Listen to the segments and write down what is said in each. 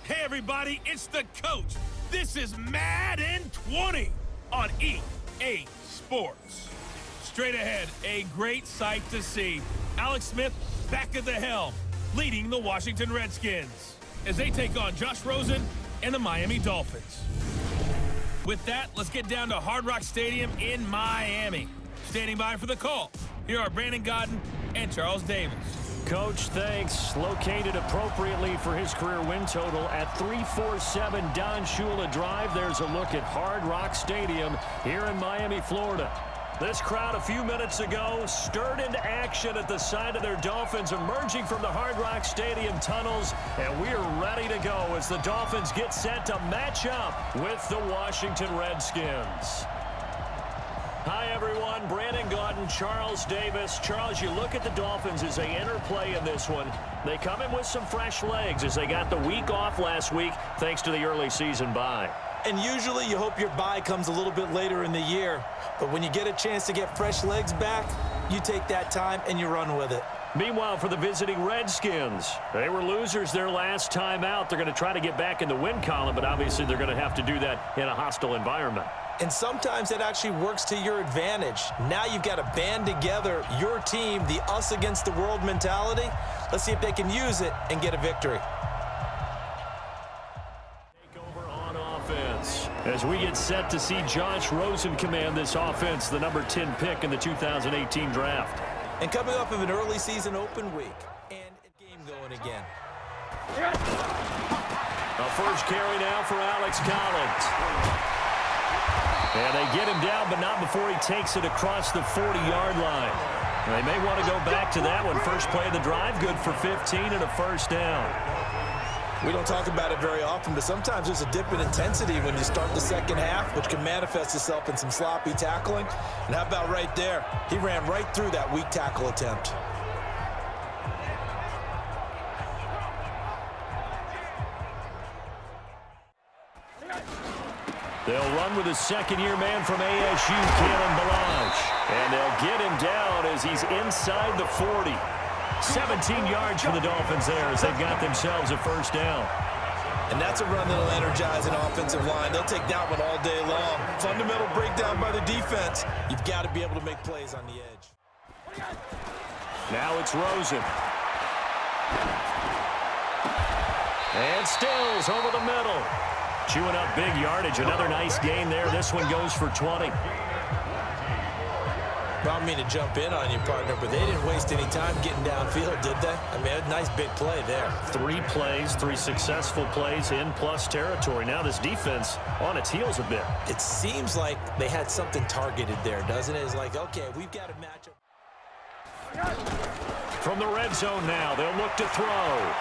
Hey everybody, it's the coach. This is Madden 20 on EA Sports. Straight ahead, a great sight to see. Alex Smith back at the helm, leading the Washington Redskins as they take on Josh Rosen and the Miami Dolphins. With that, let's get down to Hard Rock Stadium in Miami. Standing by for the call, here are Brandon Godden and Charles Davis. Coach, thanks. Located appropriately for his career win total at 347 Don Shula Drive. There's a look at Hard Rock Stadium here in Miami, Florida. This crowd a few minutes ago stirred into action at the side of their Dolphins emerging from the Hard Rock Stadium tunnels, and we are ready to go as the Dolphins get set to match up with the Washington Redskins. Hi, everyone. Brandon Godden, Charles Davis. Charles, you look at the Dolphins as they interplay in this one. They come in with some fresh legs as they got the week off last week thanks to the early season bye. And usually you hope your bye comes a little bit later in the year. But when you get a chance to get fresh legs back, you take that time and you run with it. Meanwhile, for the visiting Redskins, they were losers their last time out. They're going to try to get back in the win column, but obviously they're going to have to do that in a hostile environment. And sometimes it actually works to your advantage. Now you've got to band together your team, the us against the world mentality. Let's see if they can use it and get a victory. Take over on offense as we get set to see Josh Rosen command this offense, the number 10 pick in the 2018 draft. And coming off of an early season open week and a game going again. A first carry now for Alex Collins. And they get him down, but not before he takes it across the 40-yard line. They may want to go back to that one. First play of the drive, good for 15 and a first down. We don't talk about it very often, but sometimes there's a dip in intensity when you start the second half, which can manifest itself in some sloppy tackling. And how about right there? He ran right through that weak tackle attempt. They'll run with a second-year man from ASU, Kalen Balaj. And they'll get him down as he's inside the 40. 17 yards for the Dolphins there as they've got themselves a first down. And that's a run that'll energize an offensive line. They'll take that one all day long. Fundamental breakdown by the defense. You've got to be able to make plays on the edge. Now it's Rosen. And Stills over the middle. Chewing up big yardage. Another nice gain there. This one goes for 20. I don't mean to jump in on you, partner, but they didn't waste any time getting downfield, did they? I mean, a nice big play there. 3 plays, 3 successful plays in plus territory. Now this defense on its heels a bit. It seems like they had something targeted there, doesn't it? It's like, okay, we've got to match up. From the red zone now, they'll look to throw.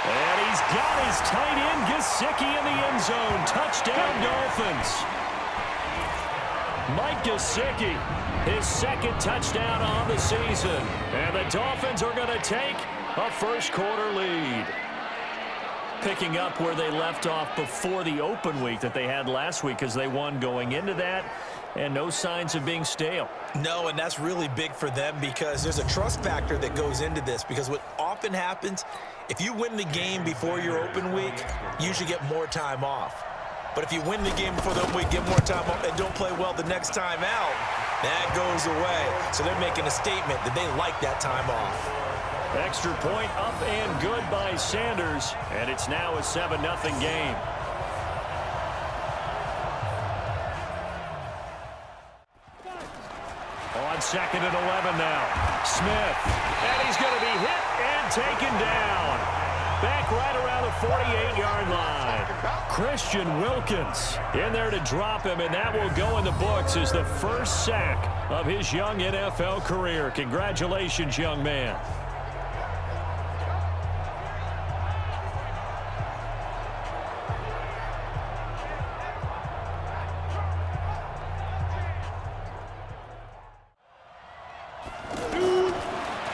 And he's got his tight end, Gesicki, in the end zone. Touchdown, Dolphins. Mike Gesicki, his second touchdown on the season. And the Dolphins are going to take a first-quarter lead. Picking up where they left off before the open week that they had last week as they won going into that. And no signs of being stale. No, and that's really big for them because there's a trust factor that goes into this. Because what often happens, if you win the game before your open week, you usually get more time off. But if you win the game before the open week, get more time off, and don't play well the next time out, that goes away. So they're making a statement that they like that time off. Extra point up and good by Sanders. And it's now a 7-0 game. On 2nd and 11 now. Smith. And he's going to be hit and taken down. Back right around the 48-yard line. Christian Wilkins in there to drop him, and that will go in the books as the first sack of his young NFL career. Congratulations, young man.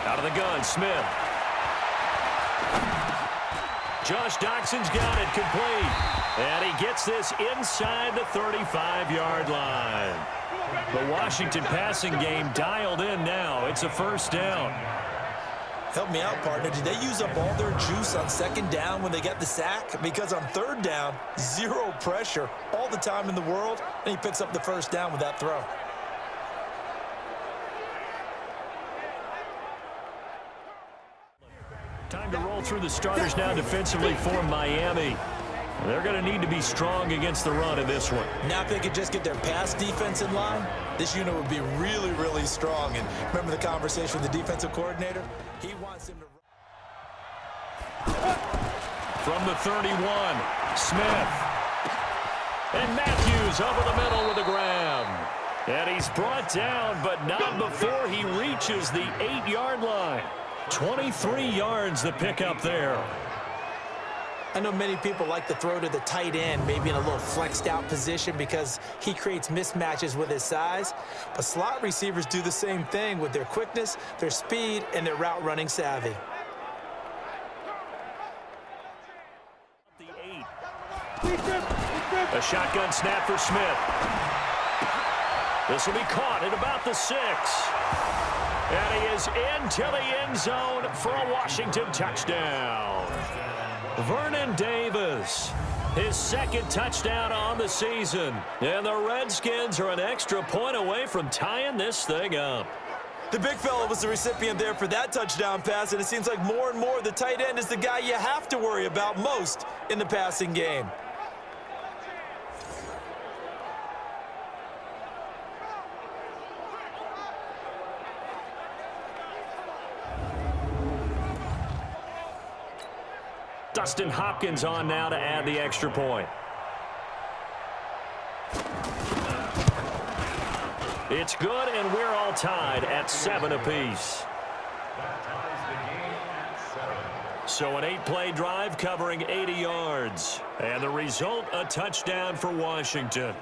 Out of the gun, Smith. Josh Doxson's got it complete. And he gets this inside the 35-yard line. The Washington passing game dialed in now. It's a first down. Help me out, partner. Did they use up all their juice on second down when they got the sack? Because on third down, zero pressure, all the time in the world, and he picks up the first down with that throw. Time to roll through the starters now defensively for Miami. They're going to need to be strong against the run in this one. Now if they could just get their pass defense in line, this unit would be really, really strong. And remember the conversation with the defensive coordinator? He wants him to run. From the 31, Smith. And Matthews over the middle with a grab. And he's brought down, but not before he reaches the 8-yard line. 23 yards the pickup there. I know many people like to throw to the tight end, maybe in a little flexed out position because he creates mismatches with his size. But slot receivers do the same thing with their quickness, their speed, and their route running savvy. The 8. A shotgun snap for Smith. This will be caught at about the 6. And he is into the end zone for a Washington touchdown. Vernon Davis, his second touchdown on the season. And the Redskins are an extra point away from tying this thing up. The big fella was the recipient there for that touchdown pass, and it seems like more and more the tight end is the guy you have to worry about most in the passing game. Dustin Hopkins on now to add the extra point. It's good, and we're all tied at 7 apiece. So an 8-play drive covering 80 yards. And the result, a touchdown for Washington.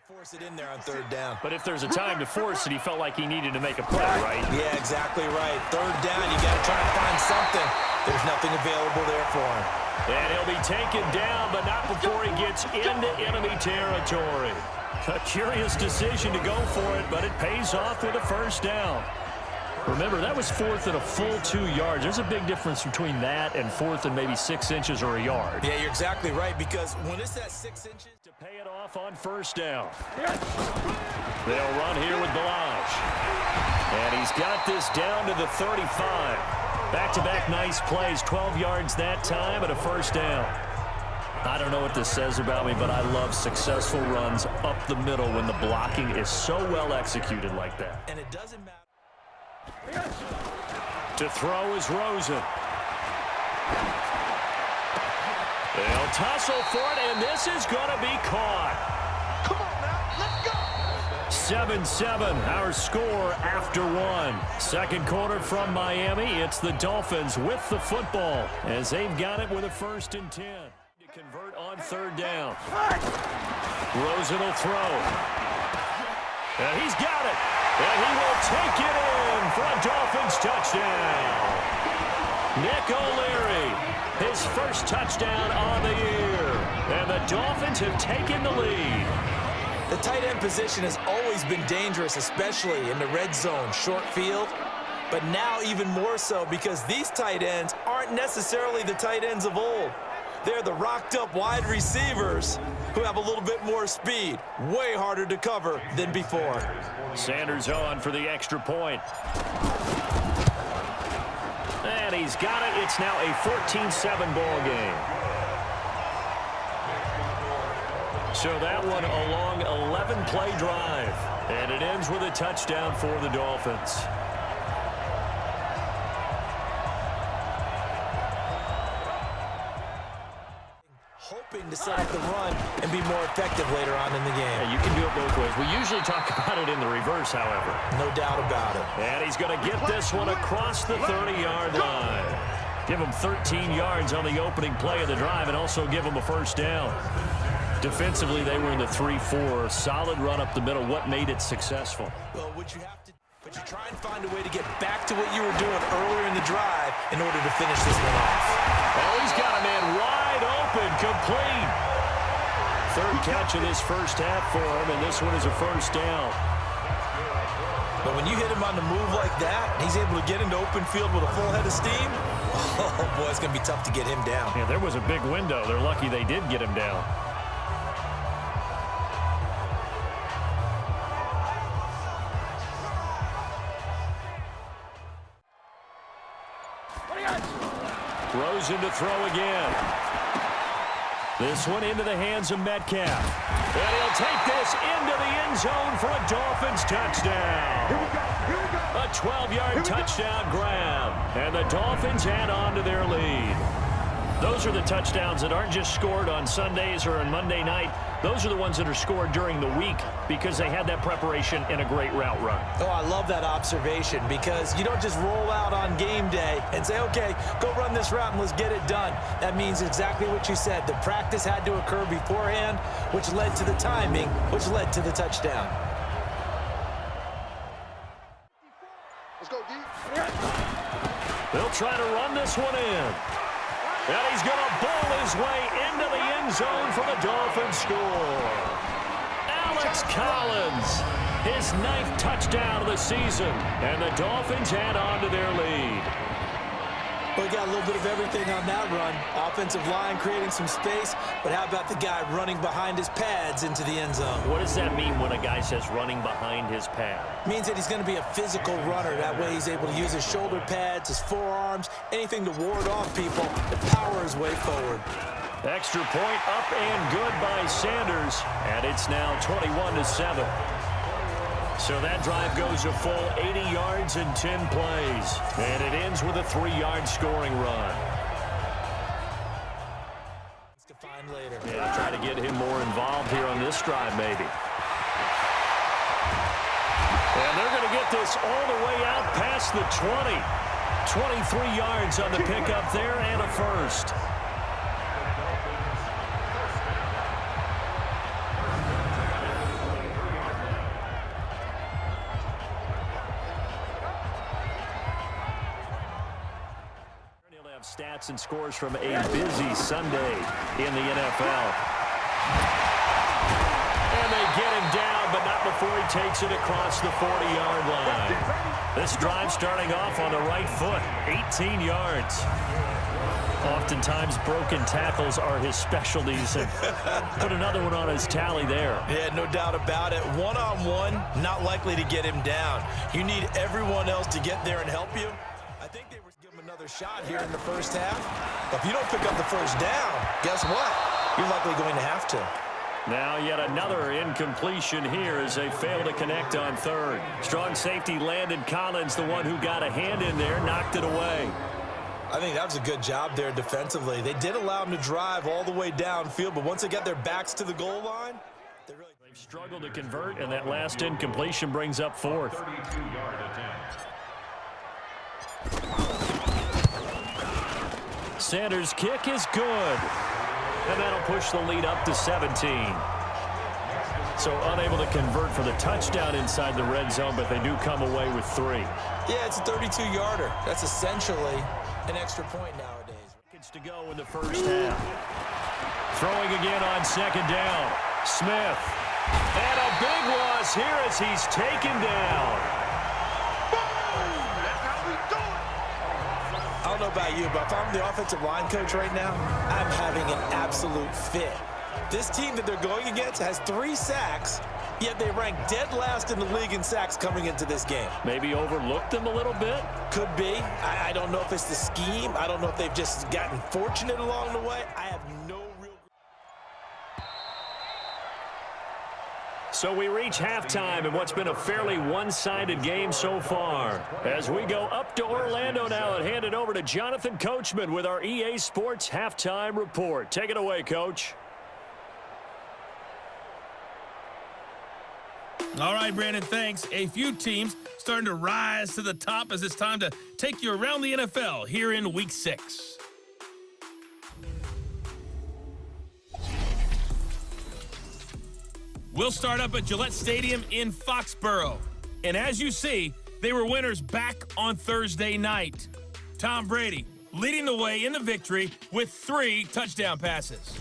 Force it in there on third down. But if there's a time to force it, he felt like he needed to make a play, right? Yeah, exactly right. Third down, you got to try and find something. There's nothing available there for him. And he'll be taken down, but not before he gets into enemy territory. A curious decision to go for it, but it pays off with a first down. Remember, that was 4th and a full 2 yards. There's a big difference between that and 4th and maybe 6 inches or a yard. Yeah, you're exactly right, because when it's at 6 inches... To pay it off on first down. They'll run here with Balaj. And he's got this down to the 35. Back-to-back nice plays, 12 yards that time and a first down. I don't know what this says about me, but I love successful runs up the middle when the blocking is so well executed like that. And it doesn't matter. To throw is Rosen. They'll tussle for it, and this is going to be caught. Come on now, let's go. 7-7, our score after 1. Second quarter from Miami. It's the Dolphins with the football as they've got it with a 1st and 10. To convert on third down. Rosen will throw. And he's got it. And he will take it in for a Dolphins touchdown. Nick O'Leary, his first touchdown on the year. And the Dolphins have taken the lead. The tight end position has always been dangerous, especially in the red zone, short field. But now even more so because these tight ends aren't necessarily the tight ends of old. They're the rocked-up wide receivers who have a little bit more speed. Way harder to cover than before. Sanders on for the extra point. And he's got it. It's now a 14-7 ball game. So that one a long 11-play drive. And it ends with a touchdown for the Dolphins. Hoping to set up the run and be more effective later on in the game. Yeah, you can do it both ways. We usually talk about it in the reverse, however. No doubt about it. And he's going to get this one across the 30-yard line. Give him 13 yards on the opening play of the drive and also give him a first down. Defensively, they were in the 3-4. Solid run up the middle. What made it successful? Well, what you have to, but you try and find a way to get back to what you were doing earlier in the drive in order to finish this one off. Oh, he's got a man wide open, complete. Third catch of this first half for him, and this one is a first down. but when you hit him on the move like that, and he's able to get into open field with a full head of steam, oh, boy, it's going to be tough to get him down. Yeah, there was a big window. They're lucky they did get him down. Rosen to throw again. This one into the hands of Metcalf. And he'll take this into the end zone for a Dolphins touchdown. A 12-yard touchdown grab. And the Dolphins add on to their lead. Those are the touchdowns that aren't just scored on Sundays or on Monday night. Those are the ones that are scored during the week because they had that preparation in a great route run. Oh, I love that observation because you don't just roll out on game day and say, okay, go run this route and let's get it done. That means exactly what you said. The practice had to occur beforehand, which led to the timing, which led to the touchdown. Let's go, D. They'll try to run this one in. And he's going to bowl his way into the end zone for the Dolphins score. Alex Collins, his 9th touchdown of the season. And the Dolphins add on to their lead. We got a little bit of everything on that run. Offensive line creating some space, but how about the guy running behind his pads into the end zone? What does that mean when a guy says running behind his pad? Means that he's going to be a physical runner. That way he's able to use his shoulder pads, his forearms, anything to ward off people to power his way forward. Extra point up and good by Sanders. And it's now 21-7. So that drive goes a full 80 yards and 10 plays. And it ends with a 3-yard scoring run. To find later. Yeah, try to get him more involved here on this drive, maybe. And they're going to get this all the way out past the 20. 23 yards on the pickup there and a first. Stats and scores from a busy Sunday in the NFL. And they get him down, but not before he takes it across the 40-yard line. This drive starting off on the right foot, 18 yards. Oftentimes, broken tackles are his specialties. And put another one on his tally there. Yeah, no doubt about it. One-on-one, not likely to get him down. You need everyone else to get there and help you. I think they were giving him another shot here in the first half. But if you don't pick up the first down, guess what? You're likely going to have to. Now yet another incompletion here as they fail to connect on third. Strong safety Landon Collins, the one who got a hand in there, knocked it away. I think that was a good job there defensively. They did allow him to drive all the way downfield, but once they got their backs to the goal line, they've struggled to convert, and that last incompletion brings up fourth. Sanders' kick is good. And that'll push the lead up to 17. So unable to convert for the touchdown inside the red zone, but they do come away with 3. Yeah, it's a 32-yarder. That's essentially an extra point nowadays. It's to go in the first half. Throwing again on second down. Smith. And a big loss here as he's taken down. I don't know about you, but if I'm the offensive line coach right now, I'm having an absolute fit. This team that they're going against has 3 sacks, yet they rank dead last in the league in sacks coming into this game. Maybe overlooked them a little bit? Could be. I don't know if it's the scheme. I don't know if they've just gotten fortunate along the way. I have no real... So we reach halftime in what's been a fairly one-sided game so far. As we go up to Orlando now and hand it over to Jonathan Coachman with our EA Sports Halftime Report. Take it away, Coach. All right, Brandon, thanks. A few teams starting to rise to the top as it's time to take you around the NFL here in Week 6. We'll start up at Gillette Stadium in Foxborough. And as you see, they were winners back on Thursday night. Tom Brady leading the way in the victory with 3 touchdown passes.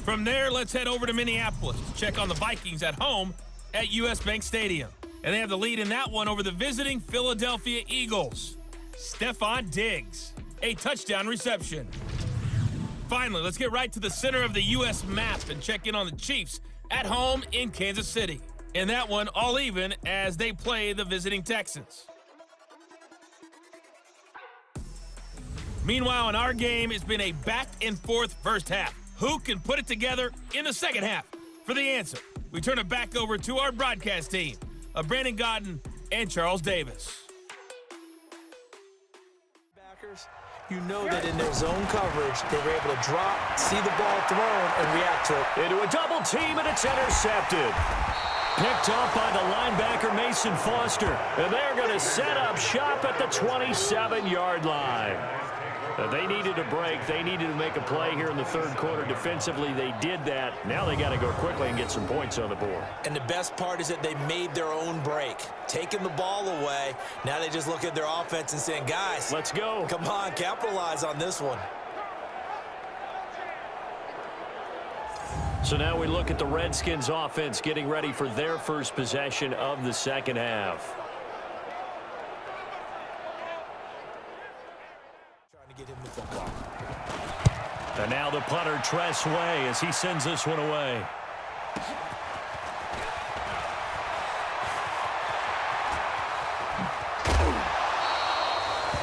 From there, let's head over to Minneapolis to check on the Vikings at home at US Bank Stadium. And they have the lead in that one over the visiting Philadelphia Eagles. Stephon Diggs, a touchdown reception. Finally, let's get right to the center of the U.S. map and check in on the Chiefs at home in Kansas City. In that one, all even as they play the visiting Texans. Meanwhile, in our game, it's been a back-and-forth first half. Who can put it together in the second half? For the answer, we turn it back over to our broadcast team of Brandon Godden and Charles Davis. You know that in their zone coverage, they were able to drop, see the ball thrown, and react to it. Into a double team, and it's intercepted. Picked up by the linebacker, Mason Foster. And they're going to set up shop at the 27-yard line. They needed a break. They needed to make a play here in the third quarter. Defensively, they did that. Now they got to go quickly and get some points on the board. And the best part is that they made their own break, taking the ball away. Now they just look at their offense and saying, guys, let's go. Come on, capitalize on this one. So now we look at the Redskins offense getting ready for their first possession of the second half. Get him the football. And now the punter, Tress Way, as he sends this one away.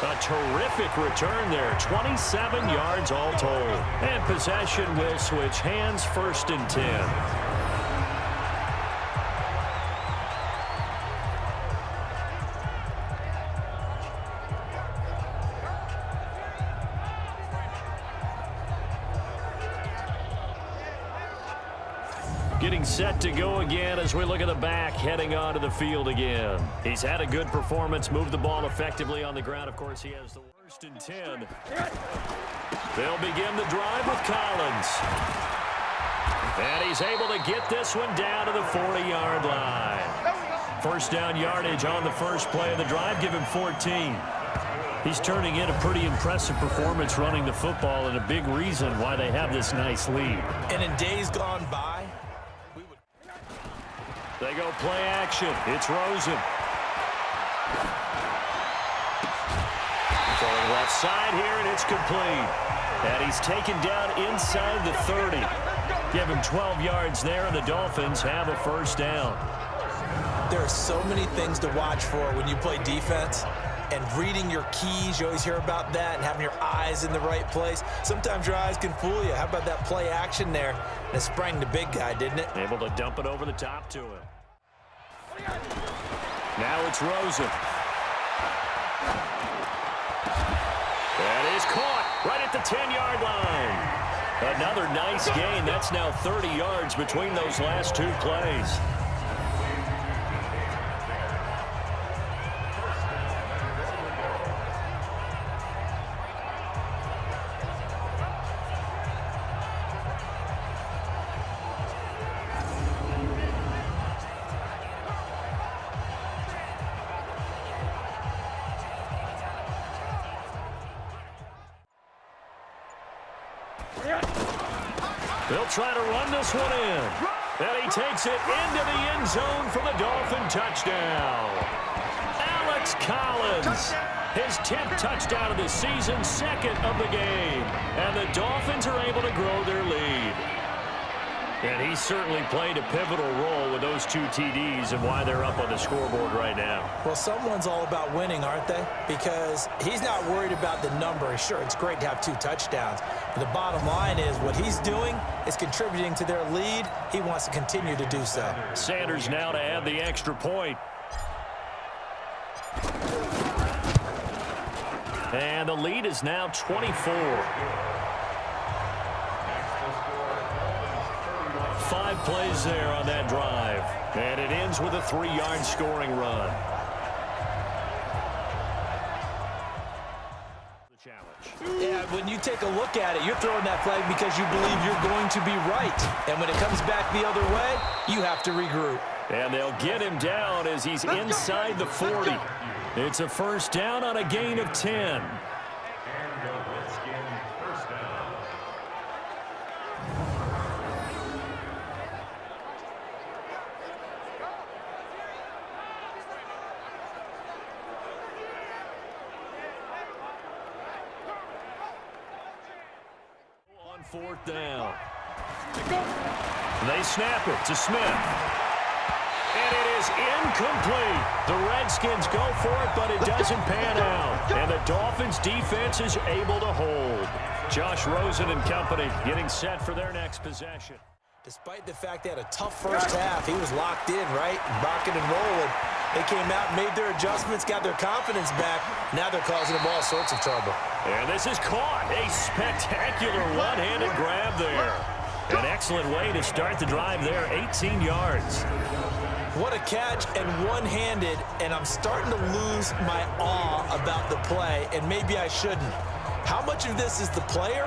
A terrific return there. 27 yards all told. And possession will switch hands, 1st and 10. Getting set to go again as we look at the back, heading onto the field again. He's had a good performance, moved the ball effectively on the ground. Of course, he has the 1st and 10. They'll begin the drive with Collins. And he's able to get this one down to the 40-yard line. First down yardage on the first play of the drive, give him 14. He's turning in a pretty impressive performance running the football, and a big reason why they have this nice lead. And in days gone by, they go play action. It's Rosen. Throwing left side here, and it's complete. And he's taken down inside the 30. Give him 12 yards there, and the Dolphins have a first down. There are so many things to watch for when you play defense. And reading your keys, you always hear about that, and having your eyes in the right place. Sometimes your eyes can fool you. How about that play action there? And it sprang the big guy, didn't it? Able to dump it over the top to him. Now it's Rosen. That is caught right at the 10-yard line. Another nice gain. That's now 30 yards between those last two plays. They'll try to run this one in. And he takes it into the end zone for the Dolphin touchdown. Alex Collins, his 10th touchdown of the season, 2nd of the game. And the Dolphins are able to grow their lead. And he certainly played a pivotal role with those 2 TDs and why they're up on the scoreboard right now. Well, someone's all about winning, aren't they? Because he's not worried about the number. Sure, it's great to have 2 touchdowns. But the bottom line is what he's doing is contributing to their lead. He wants to continue to do so. Sanders now to add the extra point. And the lead is now 24. 5 plays there on that drive. And it ends with a 3-yard scoring run. The challenge. Yeah, when you take a look at it, you're throwing that flag because you believe you're going to be right. And when it comes back the other way, you have to regroup. And they'll get him down as he's inside the 40. It's a first down on a gain of 10. 4th down. They snap it to Smith. And it is incomplete. The Redskins go for it, but it doesn't pan out. And the Dolphins defense is able to hold. Josh Rosen and company getting set for their next possession. Despite the fact they had a tough first half, he was locked in, right? Rocking and rolling. They came out, made their adjustments, got their confidence back. Now they're causing them all sorts of trouble. And this is caught. A spectacular one-handed grab there. An excellent way to start the drive there, 18 yards. What a catch, and one-handed, and I'm starting to lose my awe about the play, and maybe I shouldn't. How much of this is the player?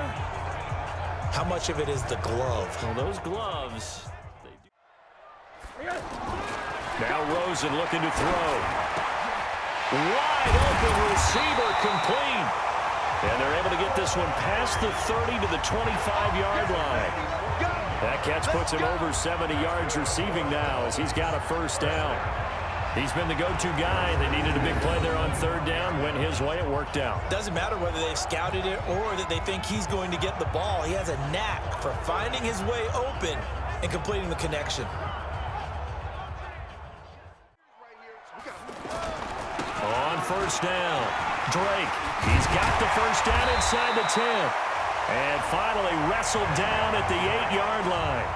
How much of it is the glove? Well, those gloves, they do. Now Rosen looking to throw. Wide open receiver complete. And they're able to get this one past the 30 to the 25-yard line. That catch puts him over 70 yards receiving now as he's got a first down. He's been the go-to guy. They needed a big play there on 3rd down. Went his way. It worked out. Doesn't matter whether they've scouted it or that they think he's going to get the ball. He has a knack for finding his way open and completing the connection. On 1st down, Drake. He's got the first down inside the 10. And finally wrestled down at the 8-yard line.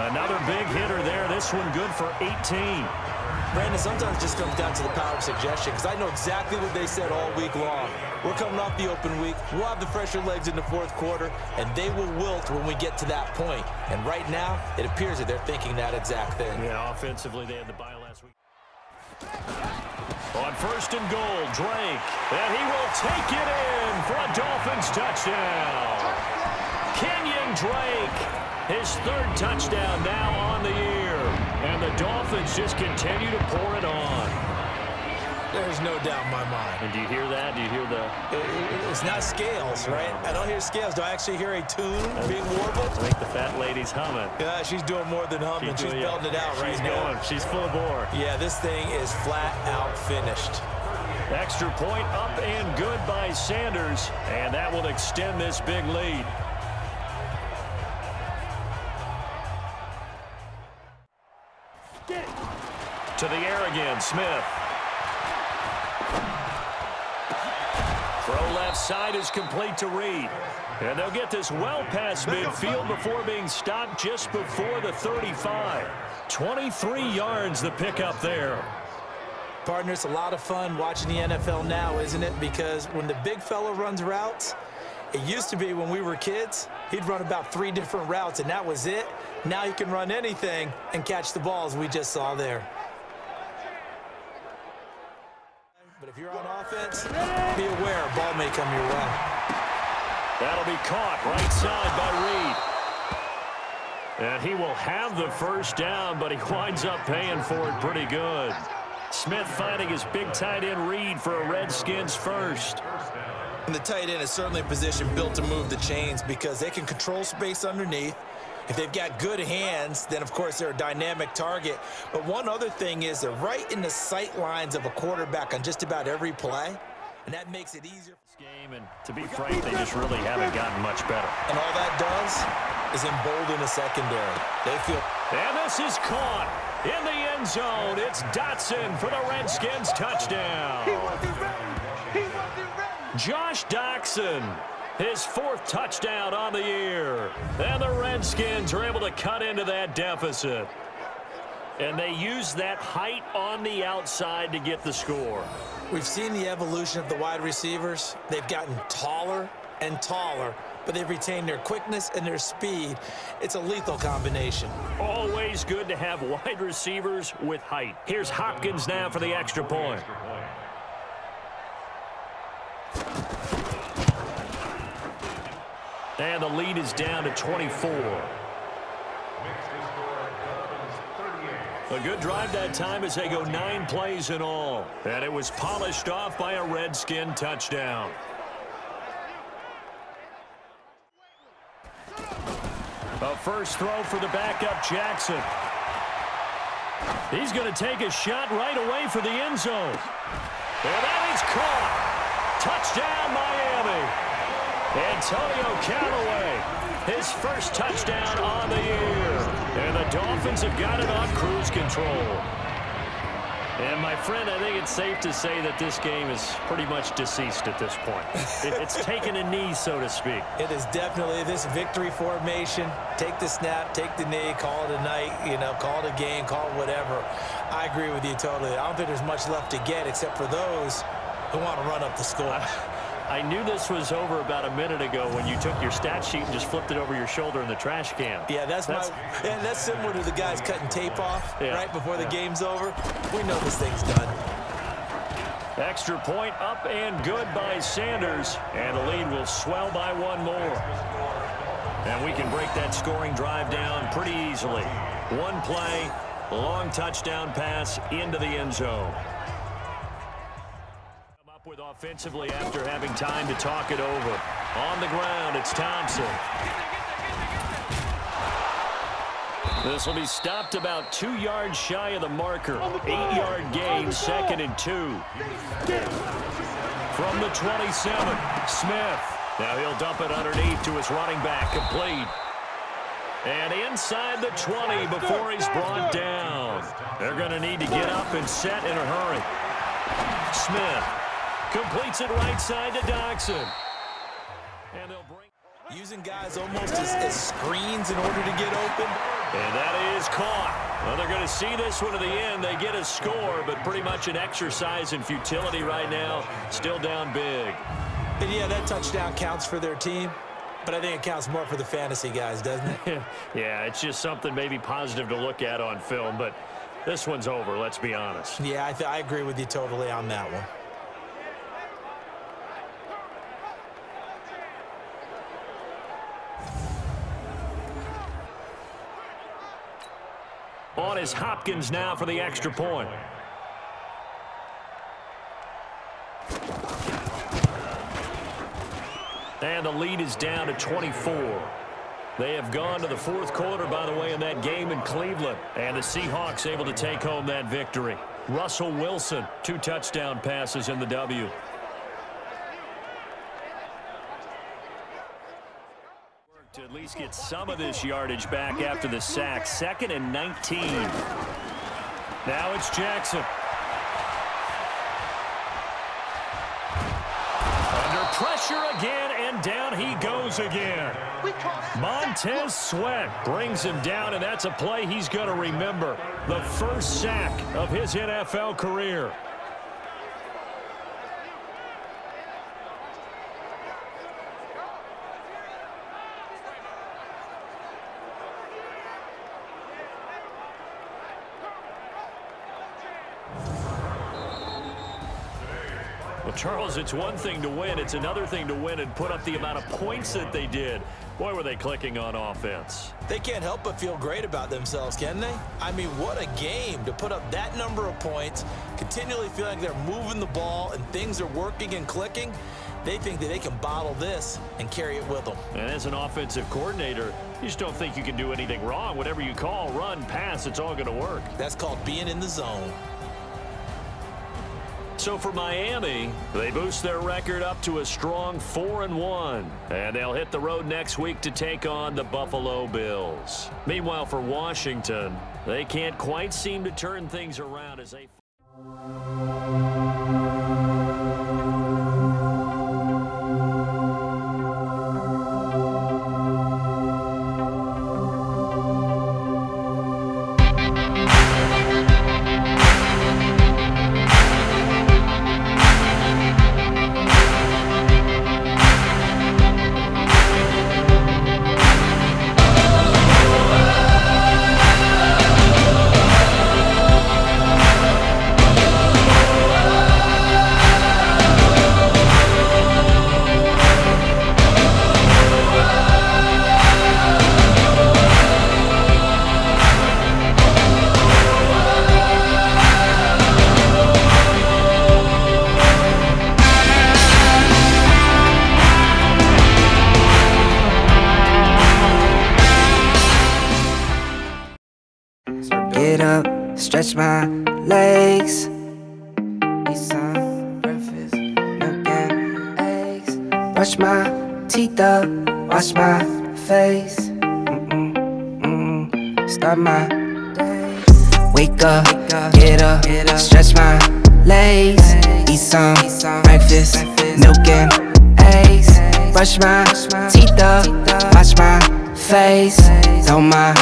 Another big hitter there. This one good for 18. Brandon, sometimes it just comes down to the power of suggestion, because I know exactly what they said all week long. We're coming off the open week. We'll have the fresher legs in the 4th quarter, and they will wilt when we get to that point. And right now, it appears that they're thinking that exact thing. Yeah, offensively, they had the bye last week. On 1st and goal, Drake. And he will take it in for a Dolphins touchdown. Kenyon Drake, his 3rd touchdown now on the year. And the Dolphins just continue to pour it on. There's no doubt in my mind. And do you hear that? Do you hear the... It's not scales, right? I don't hear scales. Do I actually hear a tune being warbled? I think the fat lady's humming. Yeah, she's doing more than humming. She's belting it out right now. She's going. She's full bore. Yeah, this thing is flat out finished. Extra point up and good by Sanders. And that will extend this big lead. To the air again, Smith. Throw left side is complete to Reed. And they'll get this well past midfield before being stopped just before the 35. 23 yards the pickup there. Partner, it's a lot of fun watching the NFL now, isn't it? Because when the big fella runs routes, it used to be when we were kids, he'd run about 3 different routes, and that was it. Now he can run anything and catch the balls we just saw there. But if you're on offense, be aware a ball may come your way. That'll be caught right side by Reed. And he will have the first down, but he winds up paying for it pretty good. Smith finding his big tight end Reed for a Redskins first. And the tight end is certainly a position built to move the chains because they can control space underneath. If they've got good hands, then, of course, they're a dynamic target. But one other thing is they're right in the sight lines of a quarterback on just about every play, and that makes it easier. This game, and to be frank, they just really haven't gotten much better. And all that does is embolden the secondary. They feel... And this is caught in the end zone. It's Dotson for the Redskins touchdown. He wasn't ready. He wasn't ready. Josh Doctson, his 4th touchdown on the year. And the Redskins are able to cut into that deficit. And they use that height on the outside to get the score. We've seen the evolution of the wide receivers. They've gotten taller and taller, but they've retained their quickness and their speed. It's a lethal combination. Always good to have wide receivers with height. Here's Hopkins now for the extra point. And the lead is down to 24. A good drive that time as they go 9 plays in all. And it was polished off by a Redskin touchdown. A first throw for the backup Jackson. He's going to take a shot right away for the end zone. And that is caught. Touchdown, Miami. Antonio Callaway, his first touchdown on the year. And the Dolphins have got it on cruise control. And, my friend, I think it's safe to say that this game is pretty much deceased at this point. It's taken a knee, so to speak. It is definitely this victory formation. Take the snap, take the knee, call it a night, call it a game, call it whatever. I agree with you totally. I don't think there's much left to get except for those who want to run up the score. I knew this was over about a minute ago when you took your stat sheet and just flipped it over your shoulder in the trash can. Yeah, that's similar to the guys cutting tape off right before the game's over. We know this thing's done. Extra point up and good by Sanders, and the lead will swell by one more. And we can break that scoring drive down pretty easily. One play, long touchdown pass into the end zone. With offensively after having time to talk it over. On the ground, it's Thompson. This will be stopped about 2 yards shy of the marker. 8-yard gain, 2nd and 2. From the 27, Smith. Now he'll dump it underneath to his running back, complete. And inside the 20 before he's brought down. They're going to need to get up and set in a hurry. Smith completes it right side to Doxson. And they'll bring... Using guys almost as screens in order to get open. And that is caught. Well, they're going to see this one to the end. They get a score, but pretty much an exercise in futility right now. Still down big. And yeah, that touchdown counts for their team, but I think it counts more for the fantasy guys, doesn't it? Yeah, it's just something maybe positive to look at on film, but this one's over, let's be honest. Yeah, I agree with you totally on that one. On is Hopkins now for the extra point. And the lead is down to 24. They have gone to the fourth quarter, by the way, in that game in Cleveland. And the Seahawks able to take home that victory. Russell Wilson, 2 touchdown passes in the W. To at least get some of this yardage back after the sack. 2nd and 19. Now it's Jackson. Under pressure again, and down he goes again. Montez Sweat brings him down, and that's a play he's going to remember. The first sack of his NFL career. Well, Charles, it's one thing to win. It's another thing to win and put up the amount of points that they did. Boy, were they clicking on offense. They can't help but feel great about themselves, can they? I mean, what a game to put up that number of points, continually feel like they're moving the ball and things are working and clicking. They think that they can bottle this and carry it with them. And as an offensive coordinator, you just don't think you can do anything wrong. Whatever you call, run, pass, it's all going to work. That's called being in the zone. So for Miami, they boost their record up to a strong 4-1. And they'll hit the road next week to take on the Buffalo Bills. Meanwhile, for Washington, they can't quite seem to turn things around as they... Get up, stretch my legs. Eat some breakfast, milk and eggs. Brush my teeth up, wash my face. Start my day. Wake up, get up, stretch my legs. Eat some breakfast, milk and eggs. Brush my teeth up, wash my face. Throw my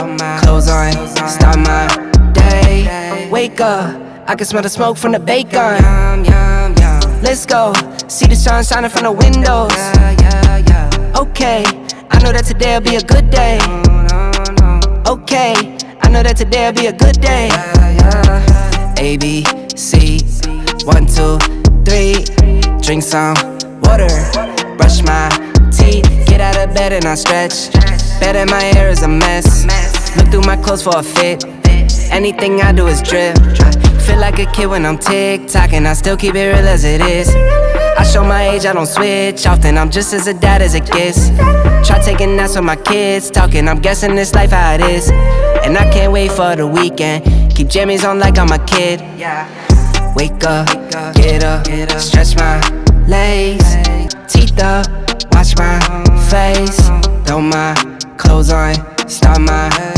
clothes on, start my day. Wake up, I can smell the smoke from the bacon. Let's go, see the sun shining from the windows. Okay, I know that today'll be a good day. Okay, I know that today'll be a good day. A, B, C, 1, 2, 3. Drink some water, brush my teeth, get out of bed and I stretch. Bed in my hair is a mess. Look through my clothes for a fit. Anything I do is drip. Feel like a kid when I'm tick-tocking, I still keep it real as it is. I show my age, I don't switch often, I'm just as a dad as it gets. Try taking naps with my kids, talking, I'm guessing this life how it is. And I can't wait for the weekend, keep jammies on like I'm a kid. Wake up, get up, stretch my legs. Teeth up, wash my face. Throw my clothes on, start my